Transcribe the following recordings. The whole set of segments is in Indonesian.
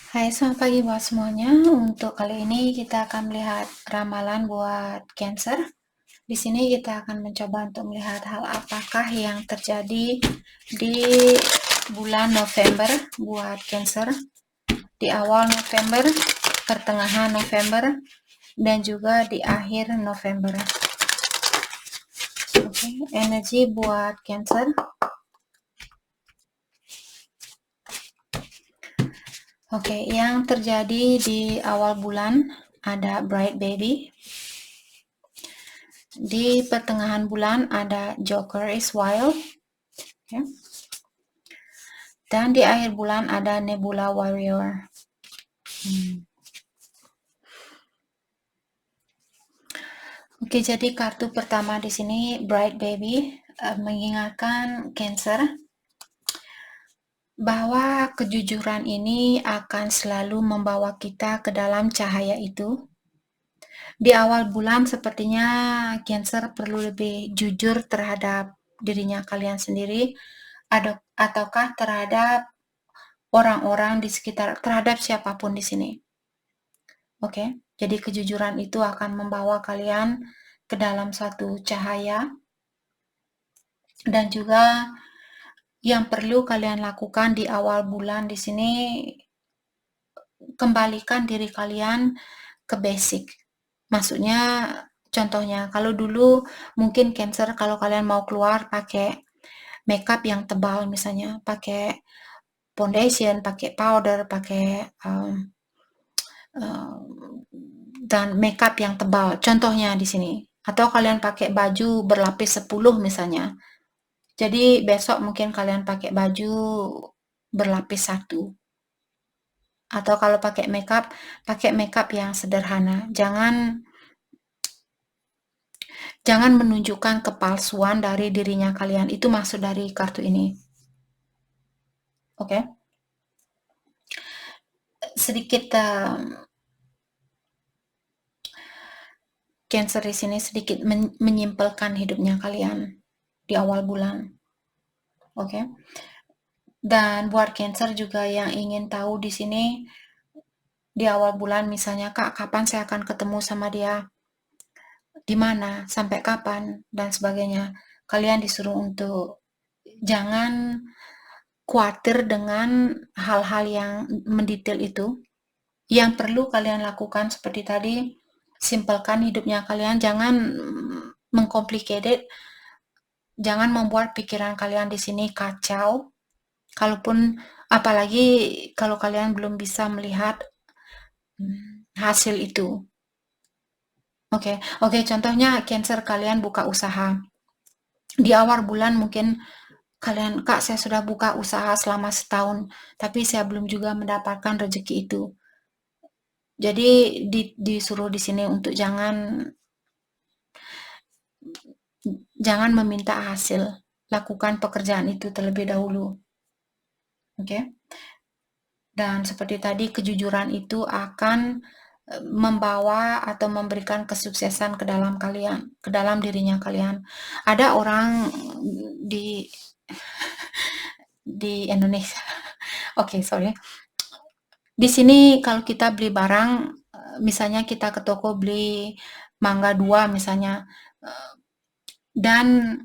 Hai, selamat pagi buat semuanya. Untuk kali ini kita akan melihat ramalan buat Cancer. Di sini kita akan mencoba untuk melihat hal apakah yang terjadi di bulan November buat Cancer, di awal November, pertengahan November, dan juga di akhir November. Oke, energi buat Cancer. Oke, yang terjadi di awal bulan ada Bright Baby. Di pertengahan bulan ada Joker is Wild. Okay. Dan di akhir bulan ada Nebula Warrior. Oke, jadi kartu pertama di sini Bright Baby mengingatkan Cancer bahwa kejujuran ini akan selalu membawa kita ke dalam cahaya itu. Di awal bulan sepertinya Cancer perlu lebih jujur terhadap dirinya kalian sendiri ataukah terhadap orang-orang di sekitar, terhadap siapapun di sini. Oke, jadi kejujuran itu akan membawa kalian ke dalam suatu cahaya. Dan juga yang perlu kalian lakukan di awal bulan di sini, kembalikan diri kalian ke basic. Maksudnya, contohnya, kalau dulu mungkin Cancer kalau kalian mau keluar pakai makeup yang tebal misalnya, pakai foundation, pakai powder, pakai dan makeup yang tebal. Contohnya di sini. Atau kalian pakai baju berlapis 10 misalnya. Jadi besok mungkin kalian pakai baju berlapis 1. Atau kalau pakai makeup yang sederhana. Jangan menunjukkan kepalsuan dari dirinya kalian. Itu maksud dari kartu ini. Oke. Sedikit Cancer di sini sedikit menyimpelkan hidupnya kalian di awal bulan. Oke. Dan buat Cancer juga yang ingin tahu di sini di awal bulan misalnya, Kak, kapan saya akan ketemu sama dia? Di mana? Sampai kapan? Dan sebagainya. Kalian disuruh untuk jangan khawatir dengan hal-hal yang mendetail itu. Yang perlu kalian lakukan seperti tadi, simpelkan hidupnya kalian, jangan mengcomplicated, jangan membuat pikiran kalian di sini kacau. Kalaupun apalagi kalau kalian belum bisa melihat hasil itu. Oke, contohnya Cancer kalian buka usaha. Di awal bulan mungkin kalian, Kak, saya sudah buka usaha selama setahun, tapi saya belum juga mendapatkan rezeki itu. Jadi disuruh di sini untuk jangan meminta hasil, lakukan pekerjaan itu terlebih dahulu. Oke. Dan seperti tadi, kejujuran itu akan membawa atau memberikan kesuksesan ke dalam kalian, ke dalam dirinya kalian. Ada orang di Indonesia. Oke, sorry. Di sini kalau kita beli barang, misalnya kita ke toko beli mangga 2 misalnya, dan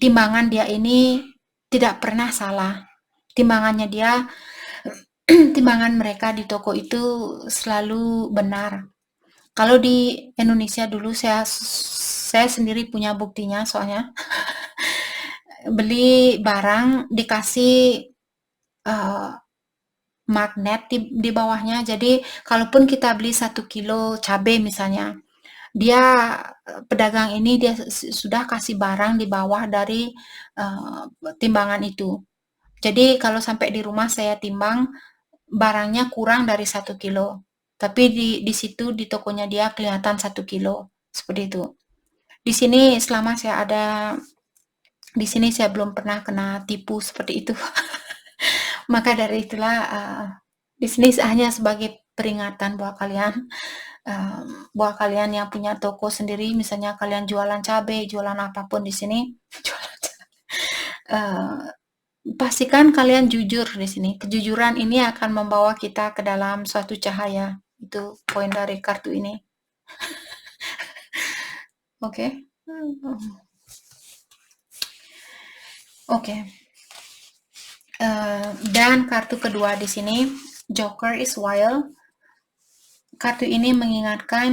timbangan dia ini tidak pernah salah. Timbangannya dia, timbangan mereka di toko itu selalu benar. Kalau di Indonesia dulu saya sendiri punya buktinya soalnya. Beli barang dikasih magnet di bawahnya. Jadi kalaupun kita beli 1 kilo cabai misalnya, dia pedagang ini dia sudah kasih barang di bawah dari timbangan itu. Jadi kalau sampai di rumah saya timbang barangnya kurang dari 1 kilo. Tapi di situ di tokonya dia kelihatan 1 kilo. Seperti itu. Di sini selama saya ada di sini saya belum pernah kena tipu seperti itu. Maka dari itulah di sini hanya sebagai peringatan buat kalian yang punya toko sendiri, misalnya kalian jualan cabai, jualan apapun di sini, jualan pastikan kalian jujur di sini. Kejujuran ini akan membawa kita ke dalam suatu cahaya. Itu poin dari kartu ini. Oke. Oke. Dan kartu kedua di sini, Joker is wild. Kartu ini mengingatkan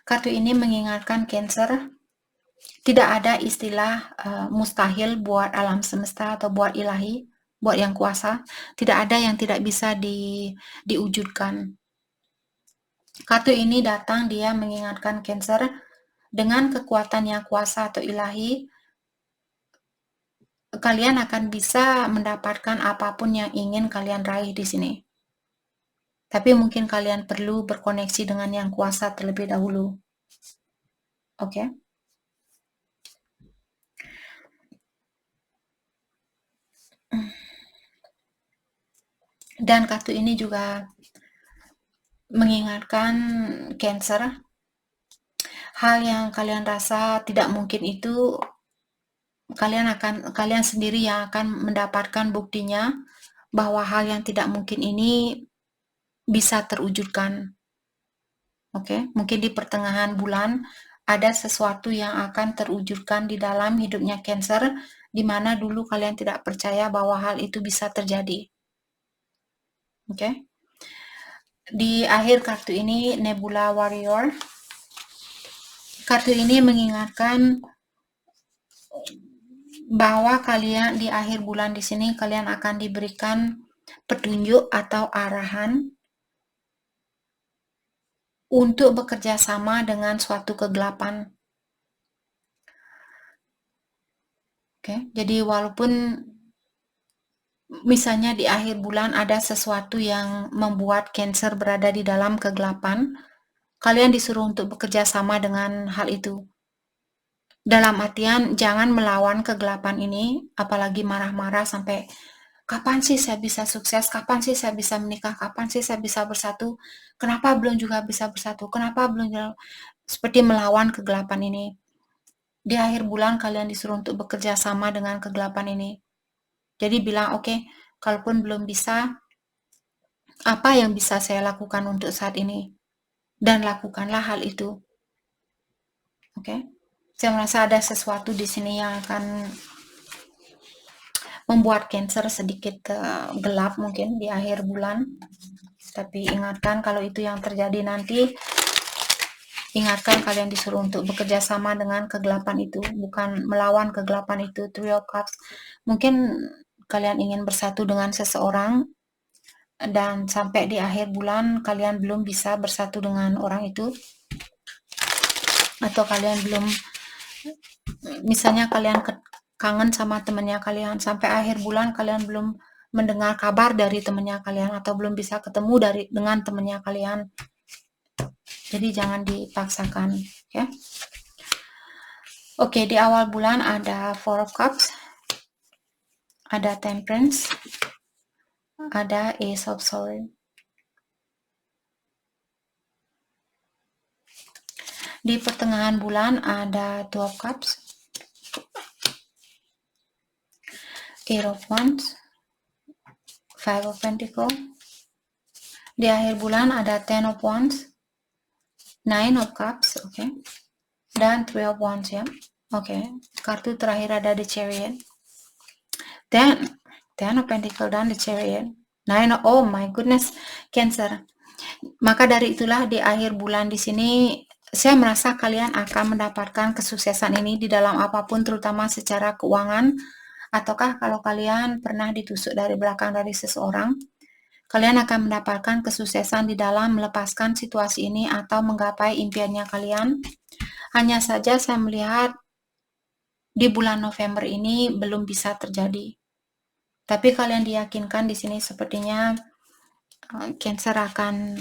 kartu ini mengingatkan Cancer, tidak ada istilah mustahil buat alam semesta atau buat ilahi, buat yang kuasa. Tidak ada yang tidak bisa diwujudkan. Kartu ini datang dia mengingatkan Cancer, dengan kekuatan yang kuasa atau ilahi, kalian akan bisa mendapatkan apapun yang ingin kalian raih di sini. Tapi mungkin kalian perlu berkoneksi dengan yang kuasa terlebih dahulu. Oke? Dan kartu ini juga mengingatkan Cancer, hal yang kalian rasa tidak mungkin itu kalian sendiri yang akan mendapatkan buktinya bahwa hal yang tidak mungkin ini bisa terwujudkan. Oke, mungkin di pertengahan bulan ada sesuatu yang akan terwujudkan di dalam hidupnya Cancer, di mana dulu kalian tidak percaya bahwa hal itu bisa terjadi. Oke. Di akhir kartu ini Nebula Warrior. Kartu ini mengingatkan bahwa kalian di akhir bulan di sini kalian akan diberikan petunjuk atau arahan untuk bekerja sama dengan suatu kegelapan. Oke, jadi walaupun misalnya di akhir bulan ada sesuatu yang membuat Cancer berada di dalam kegelapan, kalian disuruh untuk bekerja sama dengan hal itu. Dalam artian jangan melawan kegelapan ini, apalagi marah-marah sampai kapan sih saya bisa sukses, kapan sih saya bisa menikah, kapan sih saya bisa bersatu, kenapa belum juga bisa bersatu, kenapa belum juga, seperti melawan kegelapan ini. Di akhir bulan kalian disuruh untuk bekerja sama dengan kegelapan ini. Jadi bilang, oke, kalaupun belum bisa, apa yang bisa saya lakukan untuk saat ini? Dan lakukanlah hal itu. Oke? Saya merasa ada sesuatu di sini yang akan membuat Cancer sedikit gelap mungkin di akhir bulan. Tapi ingatkan kalau itu yang terjadi nanti, ingatkan kalian disuruh untuk bekerja sama dengan kegelapan itu, bukan melawan kegelapan itu. Three of Cups. Mungkin kalian ingin bersatu dengan seseorang, dan sampai di akhir bulan kalian belum bisa bersatu dengan orang itu, atau kalian belum, misalnya kalian kangen sama temannya kalian, sampai akhir bulan kalian belum mendengar kabar dari temannya kalian, atau belum bisa ketemu dengan temannya kalian. Jadi jangan dipaksakan, ya. Oke, di awal bulan ada Four of Cups, ada Temperance, ada Ace of Swords. Di pertengahan bulan ada Two of Cups, Eight of Wands, Five of Pentacles. Di akhir bulan ada Ten of Wands, Nine of Cups, oke, dan Three of Wands, ya. Oke, kartu terakhir ada The Chariot, Ten of Pentacles dan The Chariot, Nine of, oh my goodness, Cancer. Maka dari itulah di akhir bulan di sini saya merasa kalian akan mendapatkan kesuksesan ini di dalam apapun, terutama secara keuangan, ataukah kalau kalian pernah ditusuk dari belakang dari seseorang, kalian akan mendapatkan kesuksesan di dalam melepaskan situasi ini atau menggapai impiannya kalian. Hanya saja saya melihat di bulan November ini belum bisa terjadi. Tapi kalian diyakinkan di sini sepertinya Cancer akan,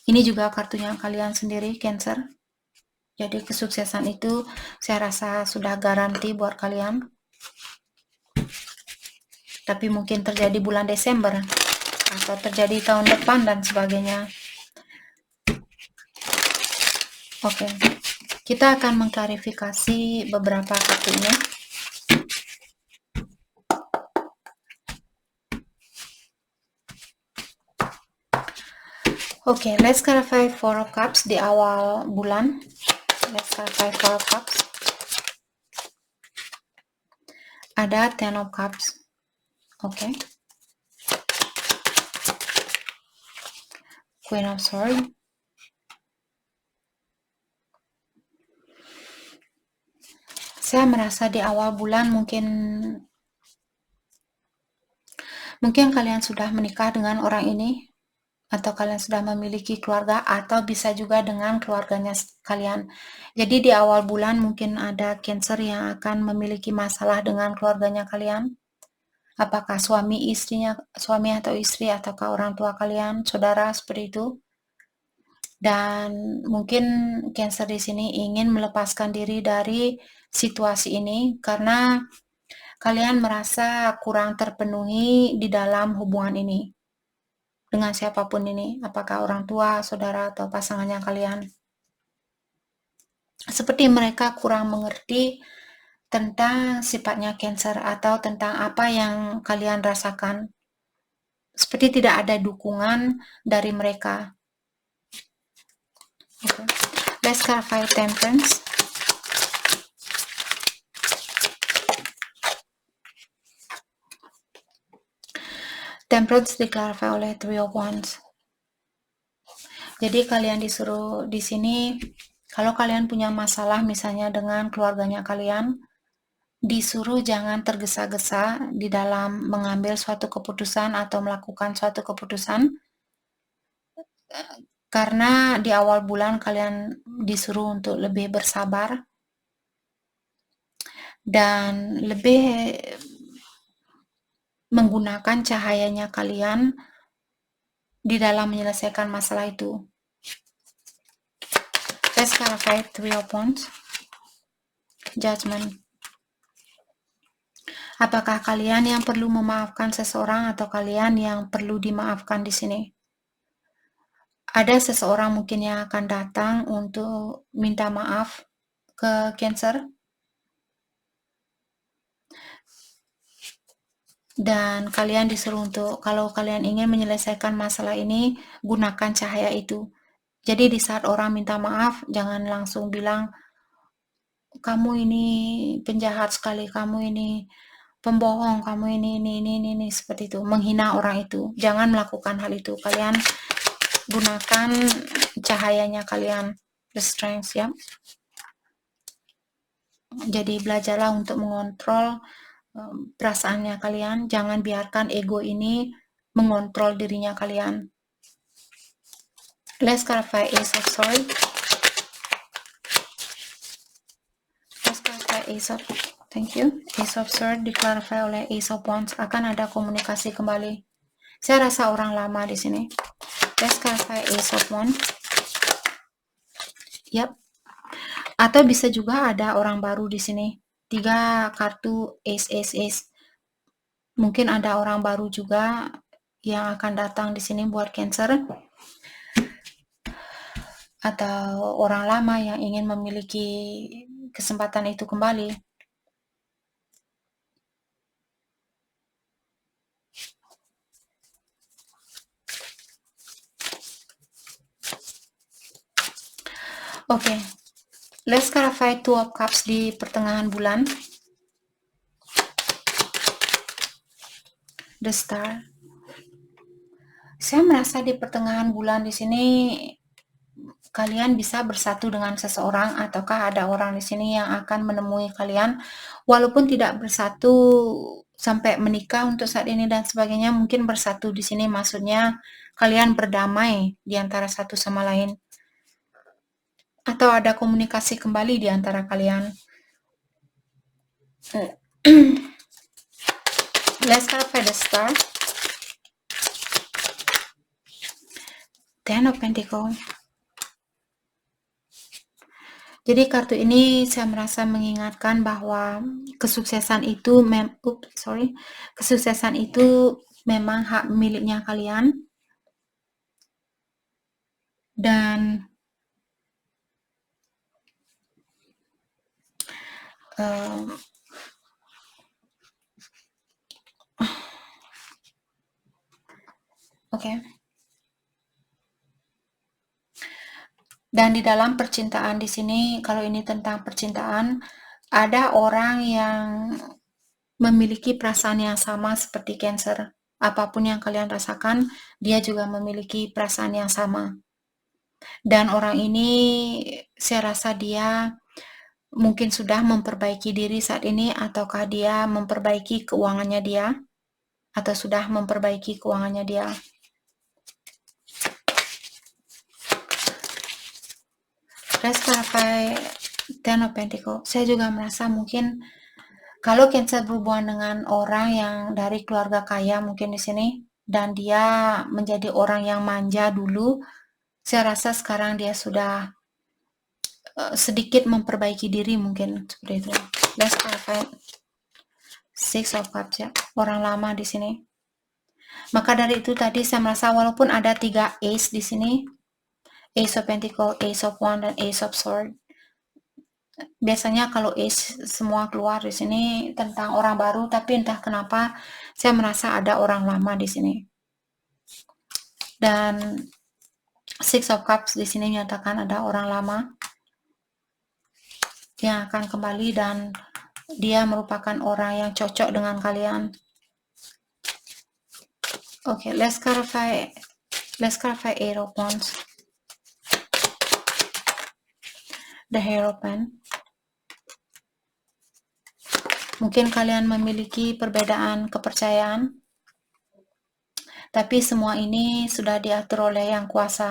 ini juga kartunya kalian sendiri, Cancer. Jadi kesuksesan itu saya rasa sudah garansi buat kalian. Tapi mungkin terjadi bulan Desember. atau terjadi tahun depan dan sebagainya. Oke, kita akan mengklarifikasi beberapa kartu ini. Oke, let's clarify Four of Cups di awal bulan. Let's clarify Four of Cups. Ada Ten of Cups. Oke. Queen of Swords. Saya merasa di awal bulan mungkin kalian sudah menikah dengan orang ini, atau kalian sudah memiliki keluarga, atau bisa juga dengan keluarganya kalian. Jadi di awal bulan mungkin ada Cancer yang akan memiliki masalah dengan keluarganya kalian. Apakah suami atau istri, ataukah orang tua kalian, saudara, seperti itu. Dan mungkin Cancer di sini ingin melepaskan diri dari situasi ini karena kalian merasa kurang terpenuhi di dalam hubungan ini dengan siapapun ini, apakah orang tua, saudara, atau pasangannya kalian. Seperti mereka kurang mengerti tentang sifatnya Cancer atau tentang apa yang kalian rasakan. Seperti tidak ada dukungan dari mereka. Okay. Let's clarify Temperance. Temperance diklarify oleh Three of Wands. Jadi kalian disuruh di sini, kalau kalian punya masalah misalnya dengan keluarganya kalian, disuruh jangan tergesa-gesa di dalam mengambil suatu keputusan atau melakukan suatu keputusan, karena di awal bulan kalian disuruh untuk lebih bersabar dan lebih menggunakan cahayanya kalian di dalam menyelesaikan masalah itu. Let's clarify Three of Wands. Judgment. Apakah kalian yang perlu memaafkan seseorang atau kalian yang perlu dimaafkan di sini? Ada seseorang mungkin yang akan datang untuk minta maaf ke Cancer. Dan kalian disuruh untuk, kalau kalian ingin menyelesaikan masalah ini, gunakan cahaya itu. Jadi di saat orang minta maaf, jangan langsung bilang, kamu ini penjahat sekali, kamu ini pembohong, kamu ini, seperti itu. Menghina orang itu. Jangan melakukan hal itu. Kalian gunakan cahayanya kalian. The strength, ya. Jadi belajarlah untuk mengontrol perasaannya kalian. Jangan biarkan ego ini mengontrol dirinya kalian. Let's clarify Ace of Swords. Let's clarify Ace of, thank you. Ace of Swords diklarify oleh Ace of Wands. Akan ada komunikasi kembali. Saya rasa orang lama di sini. Let's clarify Ace of Wands. Yap. Atau bisa juga ada orang baru di sini. 3 kartu Ace. Mungkin ada orang baru juga yang akan datang di sini buat Cancer. Atau orang lama yang ingin memiliki kesempatan itu kembali. Oke. Let's clarify Two of Cups di pertengahan bulan. The Star. Saya merasa di pertengahan bulan di sini kalian bisa bersatu dengan seseorang, ataukah ada orang di sini yang akan menemui kalian, walaupun tidak bersatu sampai menikah untuk saat ini dan sebagainya. Mungkin bersatu di sini maksudnya kalian berdamai di antara satu sama lain, atau ada komunikasi kembali di antara kalian. Let's clarify the Star. Ten of Pentacles. Jadi kartu ini saya merasa mengingatkan bahwa kesuksesan itu memang hak miliknya kalian. Dan oke. Dan di dalam percintaan di sini, kalau ini tentang percintaan, ada orang yang memiliki perasaan yang sama seperti Cancer. Apapun yang kalian rasakan, dia juga memiliki perasaan yang sama. Dan orang ini, saya rasa dia mungkin sudah memperbaiki diri saat ini, ataukah dia memperbaiki keuangannya dia, atau sudah memperbaiki keuangannya dia. Let's clarify Ten of Pentacles. Saya juga merasa mungkin kalau Cancer berhubungan dengan orang yang dari keluarga kaya mungkin di sini, dan dia menjadi orang yang manja dulu, saya rasa sekarang dia sudah sedikit memperbaiki diri mungkin seperti itu. Let's clarify Six of Cups ya, orang lama di sini. Maka dari itu tadi saya merasa walaupun ada 3 Ace di sini, Ace of Pentacles, Ace of Wands, dan Ace of Swords. Biasanya kalau Ace semua keluar di sini tentang orang baru, tapi entah kenapa saya merasa ada orang lama di sini. Dan Six of Cups di sini menyatakan ada orang lama yang akan kembali dan dia merupakan orang yang cocok dengan kalian. Okay, let's clarify Eight of Wands. The Hierophant. Mungkin kalian memiliki perbedaan kepercayaan, tapi semua ini sudah diatur oleh Yang Kuasa.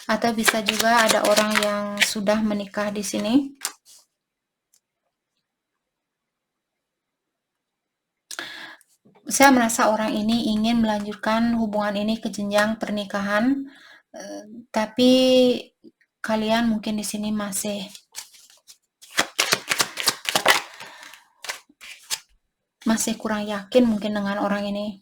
Atau bisa juga ada orang yang sudah menikah di sini. Saya merasa orang ini ingin melanjutkan hubungan ini ke jenjang pernikahan, tapi kalian mungkin di sini masih kurang yakin mungkin dengan orang ini.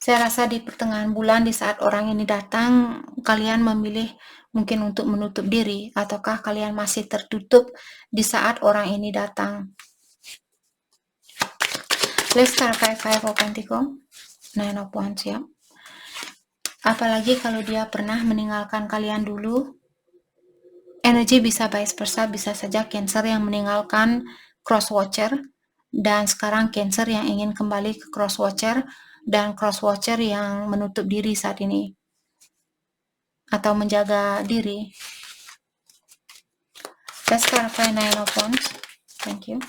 Saya rasa di pertengahan bulan di saat orang ini datang, kalian memilih mungkin untuk menutup diri, ataukah kalian masih tertutup di saat orang ini datang. Let's start Five of Pentacles, Nine of Wands ya. Apalagi kalau dia pernah meninggalkan kalian dulu, energi bisa vice versa, bisa saja Cancer yang meninggalkan Cross Watcher, dan sekarang Cancer yang ingin kembali ke Cross Watcher, dan Cross Watcher yang menutup diri saat ini atau menjaga diri. Let's clarify Nine of Wands. Thank you.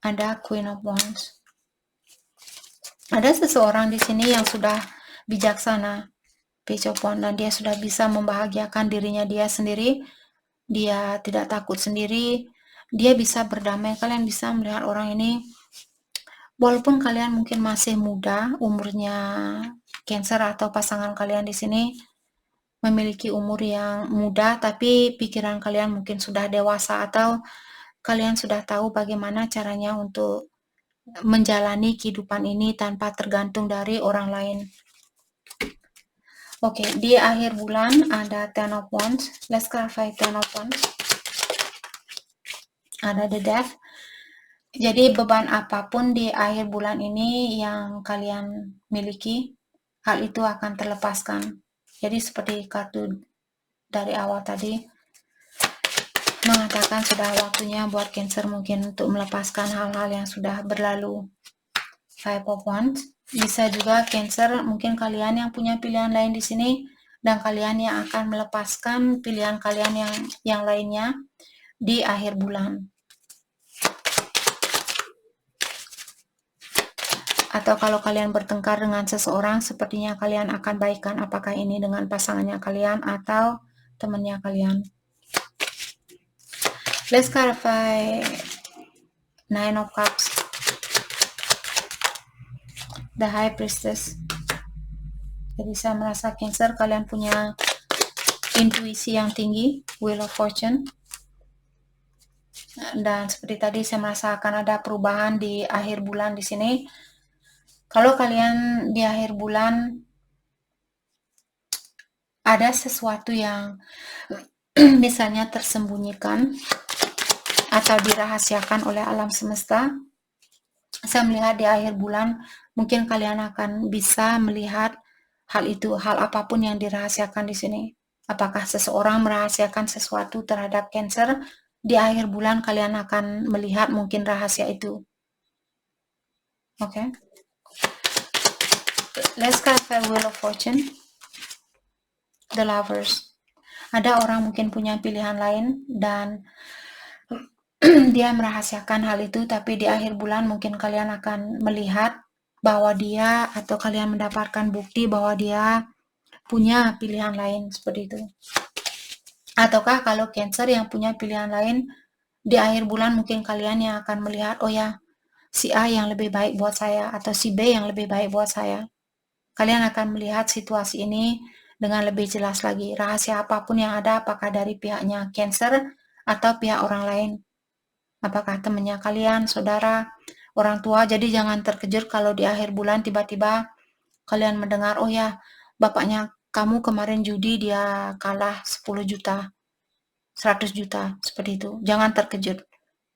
Ada Queen of Wands. Ada seseorang di sini yang sudah bijaksana, Page of Wands, dan dia sudah bisa membahagiakan dirinya dia sendiri. Dia tidak takut sendiri. Dia bisa berdamai. Kalian bisa melihat orang ini, walaupun kalian mungkin masih muda, umurnya Cancer atau pasangan kalian di sini memiliki umur yang muda, tapi pikiran kalian mungkin sudah dewasa, atau kalian sudah tahu bagaimana caranya untuk menjalani kehidupan ini tanpa tergantung dari orang lain. Oke, di akhir bulan ada Ten of Wands. Let's clarify Ten of Wands. Ada The Death. Jadi beban apapun di akhir bulan ini yang kalian miliki, hal itu akan terlepaskan. Jadi seperti kartu dari awal tadi mengatakan sudah waktunya buat Cancer mungkin untuk melepaskan hal-hal yang sudah berlalu. Five of Wands. Bisa juga Cancer mungkin kalian yang punya pilihan lain di sini, dan kalian yang akan melepaskan pilihan kalian yang lainnya di akhir bulan. Atau kalau kalian bertengkar dengan seseorang, sepertinya kalian akan baikan, apakah ini dengan pasangannya kalian atau temannya kalian. Let's clarify Nine of Cups. The High Priestess. Jadi saya merasa Cancer kalian punya intuisi yang tinggi, Wheel of Fortune. Dan seperti tadi saya merasakan ada perubahan di akhir bulan di sini. Kalau kalian di akhir bulan ada sesuatu yang misalnya tersembunyikan atau dirahasiakan oleh alam semesta, saya melihat di akhir bulan mungkin kalian akan bisa melihat hal itu, hal apapun yang dirahasiakan di sini. Apakah seseorang merahasiakan sesuatu terhadap Cancer, di akhir bulan kalian akan melihat mungkin rahasia itu. Oke. Let's clarify Wheel of Fortune. The Lovers. Ada orang mungkin punya pilihan lain dan dia merahasiakan hal itu, tapi di akhir bulan mungkin kalian akan melihat bahwa dia atau kalian mendapatkan bukti bahwa dia punya pilihan lain seperti itu. Ataukah kalau Cancer yang punya pilihan lain, di akhir bulan mungkin kalian yang akan melihat, oh ya, si A yang lebih baik buat saya atau si B yang lebih baik buat saya. Kalian akan melihat situasi ini dengan lebih jelas lagi. Rahasia apapun yang ada, apakah dari pihaknya Cancer atau pihak orang lain. Apakah temannya kalian, saudara, orang tua. Jadi jangan terkejut kalau di akhir bulan tiba-tiba kalian mendengar, oh ya, bapaknya kamu kemarin judi dia kalah 10 juta, 100 juta, seperti itu. Jangan terkejut.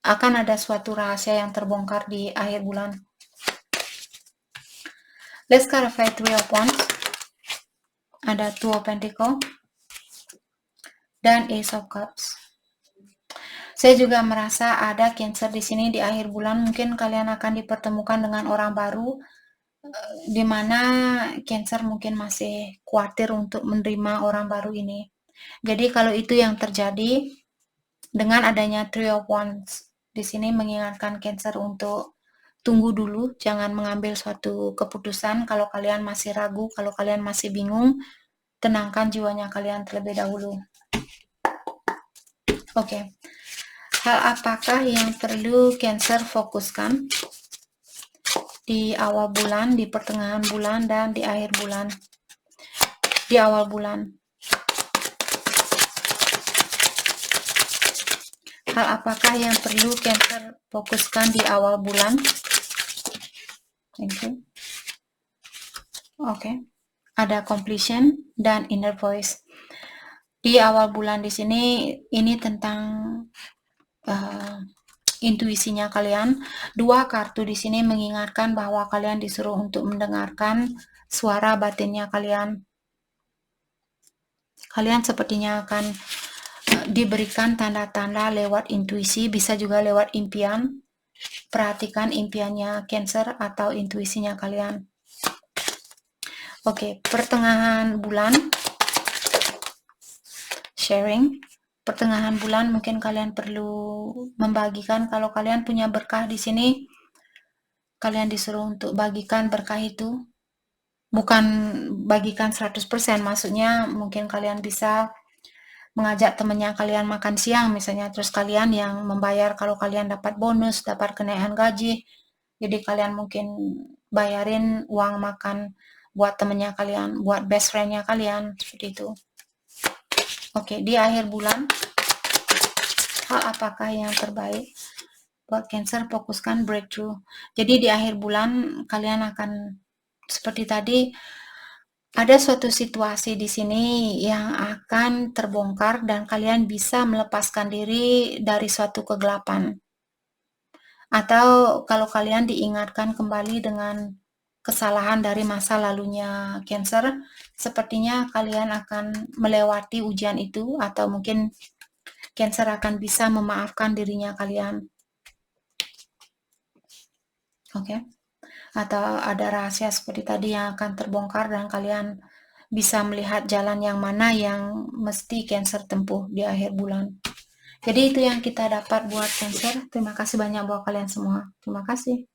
Akan ada suatu rahasia yang terbongkar di akhir bulan. Let's clarify Three of Wands. Ada Two of Pentacles dan Ace of Cups. Saya juga merasa ada Cancer di sini di akhir bulan. Mungkin kalian akan dipertemukan dengan orang baru, di mana Cancer mungkin masih khawatir untuk menerima orang baru ini. Jadi kalau itu yang terjadi, dengan adanya Three of Wands di sini mengingatkan Cancer untuk tunggu dulu, jangan mengambil suatu keputusan kalau kalian masih ragu, kalau kalian masih bingung, tenangkan jiwanya kalian terlebih dahulu. Oke. Hal apakah yang perlu Cancer fokuskan di awal bulan, di pertengahan bulan, dan di akhir bulan? Di awal bulan. Hal apakah yang perlu Cancer fokuskan di awal bulan? Thank you. Oke. Ada completion dan inner voice. Di awal bulan di sini ini tentang intuisinya kalian. Dua kartu di sini mengingatkan bahwa kalian disuruh untuk mendengarkan suara batinnya kalian. Kalian sepertinya akan diberikan tanda-tanda lewat intuisi, bisa juga lewat impian. Perhatikan impiannya Cancer atau intuisinya kalian. Oke, pertengahan bulan sharing. Pertengahan bulan mungkin kalian perlu membagikan, kalau kalian punya berkah di sini, kalian disuruh untuk bagikan berkah itu. Bukan bagikan 100%, maksudnya mungkin kalian bisa mengajak temannya kalian makan siang misalnya, terus kalian yang membayar kalau kalian dapat bonus, dapat kenaikan gaji. Jadi kalian mungkin bayarin uang makan buat temannya kalian, buat best friend-nya kalian, seperti itu. Oke, di akhir bulan, hal apakah yang terbaik buat Cancer? Fokuskan breakthrough. Jadi di akhir bulan kalian akan seperti tadi, ada suatu situasi di sini yang akan terbongkar dan kalian bisa melepaskan diri dari suatu kegelapan. Atau kalau kalian diingatkan kembali dengan kesalahan dari masa lalunya Cancer, sepertinya kalian akan melewati ujian itu, atau mungkin Cancer akan bisa memaafkan dirinya kalian. Oke. Atau ada rahasia seperti tadi yang akan terbongkar dan kalian bisa melihat jalan yang mana yang mesti Cancer tempuh di akhir bulan. Jadi itu yang kita dapat buat Cancer. Terima kasih banyak buat kalian semua. Terima kasih.